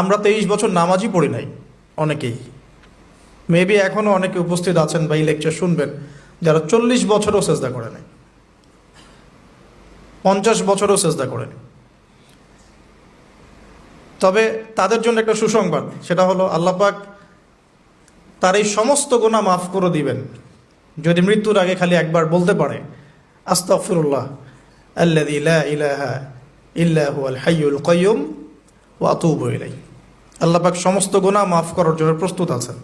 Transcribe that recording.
আমরা 23 বছর নামাজই পড়ি নাই অনেকেই, মেবি এখনও অনেকে উপস্থিত আছেন বা এই লেকচার শুনবেন যারা 40 বছরও সেজদা করে নাই, 50 বছরও সেজদা করেনি। তবে তাদের জন্য একটা সুসংবাদ, সেটা হলো আল্লাহ পাক তার এই সমস্ত গুনাহ মাফ করে দিবেন যদি মৃত্যুর আগে খালি একবার বলতে পারে আস্তাগফিরুল্লাহ আল্লাযী লা ইলাহা ইল্লা হুয়াল হাইয়ুল কাইয়্যুম ওয়া আতুবু ইলাইহি। আল্লাহ পাক সমস্ত গুনাহ মাফ করার জন্য প্রস্তুত আছেন।